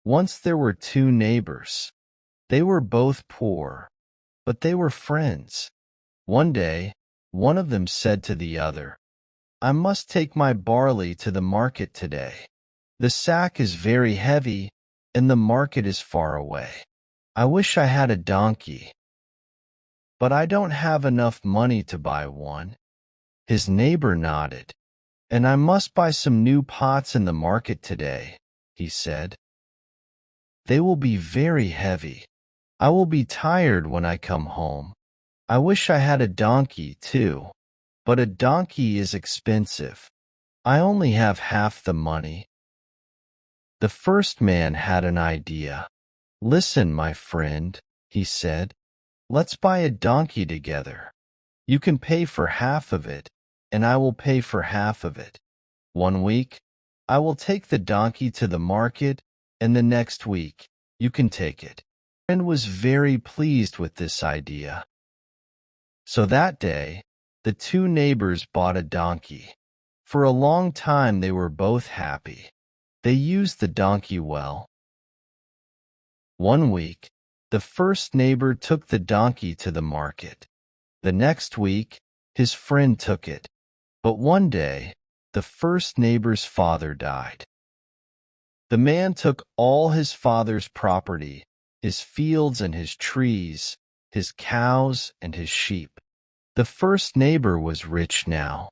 Once there were two neighbors. They were both poor, but they were friends. One day, one of them said to the other, "I must take my barley to the market today. The sack is very heavy, and the market is far away. I wish I had a donkey, but I don't have enough money to buy one." His neighbor nodded. "And I must buy some new pots in the market today," he said. "They will be very heavy. I will be tired when I come home. I wish I had a donkey, too, but a donkey is expensive. I only have half the money." The first man had an idea. "Listen, my friend," he said. "Let's buy a donkey together. You can pay for half of it, and I will pay for half of it. One week, I will take the donkey to the market, and the next week, you can take it." My friend was very pleased with this idea. So that day, the two neighbors bought a donkey. For a long time they were both happy. They used the donkey well. One week, the first neighbor took the donkey to the market. The next week, his friend took it. But one day, the first neighbor's father died. The man took all his father's property, his fields and his trees, his cows and his sheep. The first neighbor was rich now.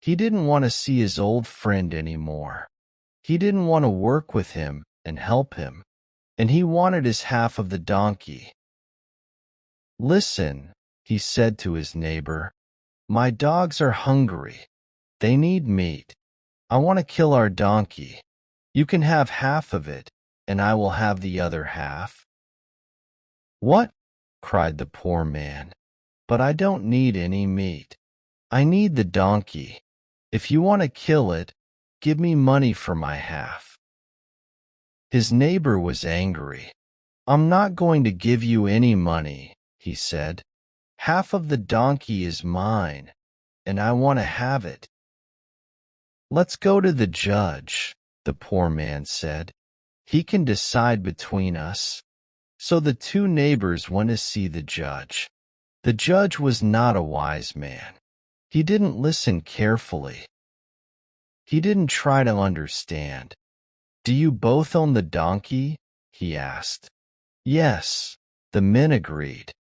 He didn't want to see his old friend anymore. He didn't want to work with him and help him, and he wanted his half of the donkey. "Listen," he said to his neighbor, "my dogs are hungry. They need meat. I want to kill our donkey. You can have half of it, and I will have the other half." "What?" cried the poor man. "But I don't need any meat. I need the donkey. If you want to kill it, give me money for my half." His neighbor was angry. "I'm not going to give you any money," he said. "Half of the donkey is mine, and I want to have it." "Let's go to the judge," the poor man said. "He can decide between us." So the two neighbors went to see the judge. The judge was not a wise man. He didn't listen carefully. He didn't try to understand. "Do you both own the donkey?" he asked. "Yes," the men agreed.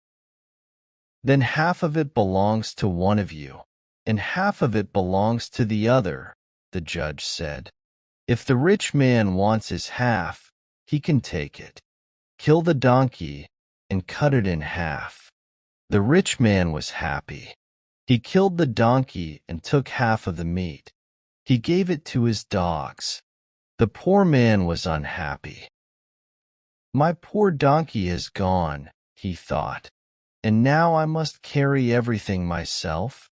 "Then half of it belongs to one of you, and half of it belongs to the other," the judge said. "If the rich man wants his half, he can take it. Kill the donkey and cut it in half." The rich man was happy. He killed the donkey and took half of the meat. He gave it to his dogs. The poor man was unhappy. "My poor donkey is gone," he thought, "and now I must carry everything myself."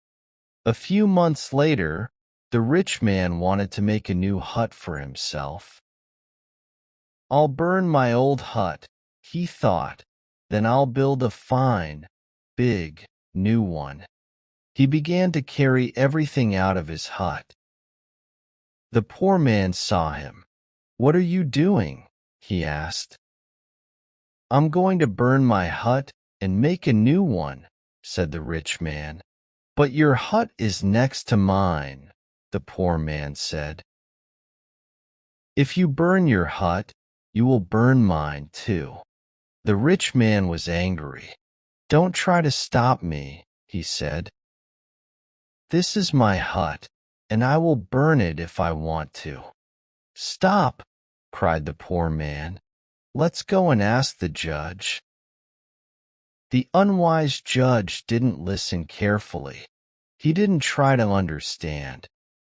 A few months later, the rich man wanted to make a new hut for himself. "I'll burn my old hut," he thought, "then I'll build a fine, big, new one." He began to carry everything out of his hut. The poor man saw him. "What are you doing?" he asked. "I'm going to burn my hut and make a new one," said the rich man. "But your hut is next to mine," the poor man said. "If you burn your hut, you will burn mine too." The rich man was angry. "Don't try to stop me," he said. "This is my hut, and I will burn it if I want to." "Stop!" cried the poor man. "Let's go and ask the judge." The unwise judge didn't listen carefully. He didn't try to understand.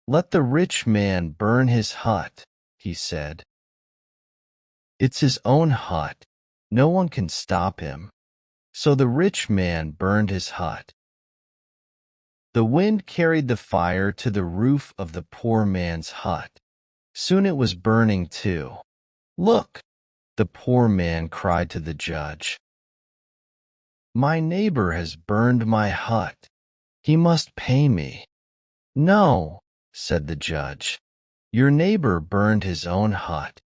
"Let the rich man burn his hut," he said. "It's his own hut. No one can stop him." So the rich man burned his hut. The wind carried the fire to the roof of the poor man's hut. Soon it was burning too. "Look!" the poor man cried to the judge. "My neighbor has burned my hut. He must pay me." "No," said the judge. "Your neighbor burned his own hut.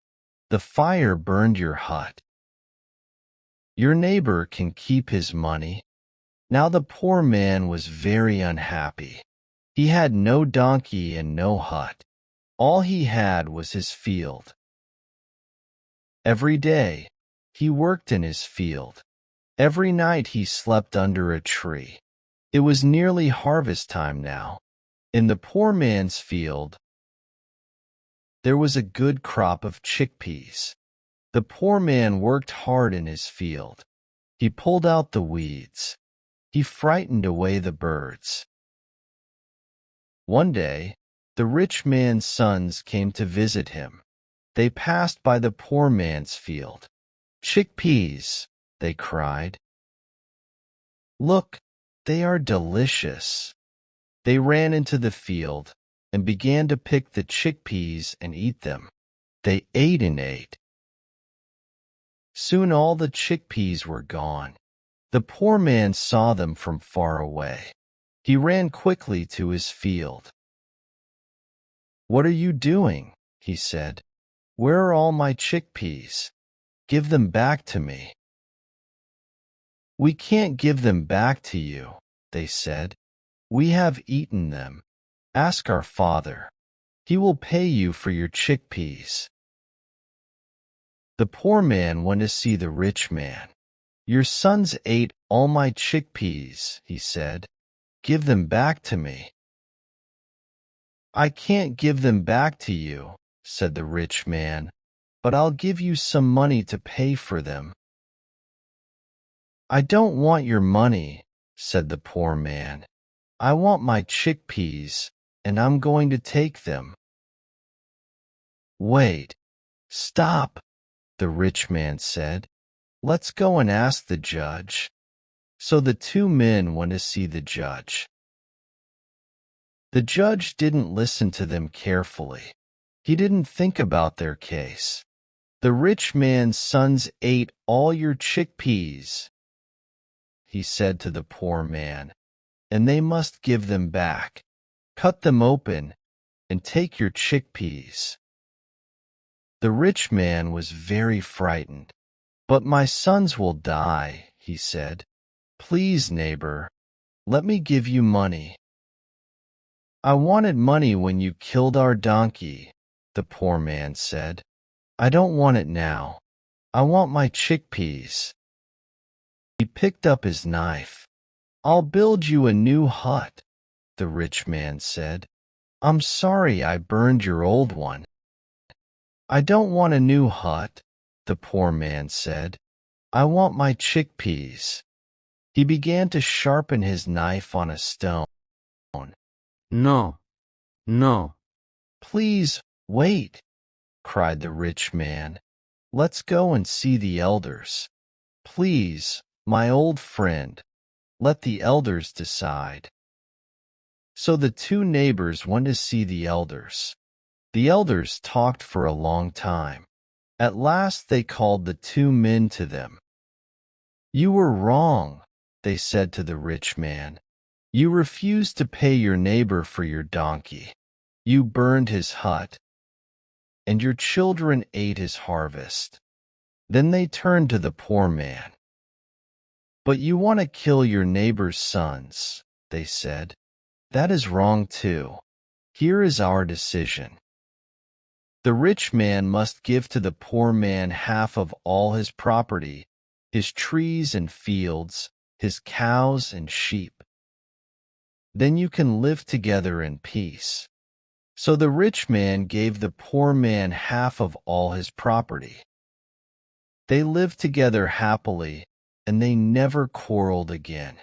The fire burned your hut. Your neighbor can keep his money. Now the poor man was very unhappy. He had no donkey and no hut. All he had was his field. Every day, he worked in his field. Every night he slept under a tree. It was nearly harvest time now. In the poor man's field, there was a good crop of chickpeas. The poor man worked hard in his field. He pulled out the weeds. He frightened away the birds. One day, the rich man's sons came to visit him. They passed by the poor man's field. "Chickpeas," they cried. "Look, they are delicious." They ran into the field and began to pick the chickpeas and eat them. They ate and ate. Soon all the chickpeas were gone. The poor man saw them from far away. He ran quickly to his field. "What are you doing?" he said. "Where are all my chickpeas? Give them back to me." "We can't give them back to you," they said. "We have eaten them. Ask our father. He will pay you for your chickpeas." The poor man went to see the rich man. "Your sons ate all my chickpeas," he said. "Give them back to me." "I can't give them back to you," said the rich man, "but I'll give you some money to pay for them." "I don't want your money," said the poor man. "I want my chickpeas, and I'm going to take them." "Wait, stop," the rich man said. "Let's go and ask the judge." So the two men went to see the judge. The judge didn't listen to them carefully. He didn't think about their case. "The rich man's sons ate all your chickpeas," he said to the poor man, "and they must give them back. Cut them open and take your chickpeas." The rich man was very frightened. "But my sons will die," he said. "Please, neighbor, let me give you money." "I wanted money when you killed our donkey," the poor man said. "I don't want it now. I want my chickpeas." He picked up his knife. "I'll build you a new hut," the rich man said. "I'm sorry I burned your old one." "I don't want a new hut," the poor man said. "I want my chickpeas." He began to sharpen his knife on a stone. No, no. "Please, wait," cried the rich man. "Let's go and see the elders. Please, my old friend, let the elders decide." So the two neighbors went to see the elders. The elders talked for a long time. At last they called the two men to them. "You were wrong," they said to the rich man. "You refused to pay your neighbor for your donkey. You burned his hut, and your children ate his harvest." Then they turned to the poor man. "But you want to kill your neighbor's sons," they said. "That is wrong too. Here is our decision. The rich man must give to the poor man half of all his property, his trees and fields, his cows and sheep. Then you can live together in peace." So the rich man gave the poor man half of all his property. They lived together happily, and they never quarreled again.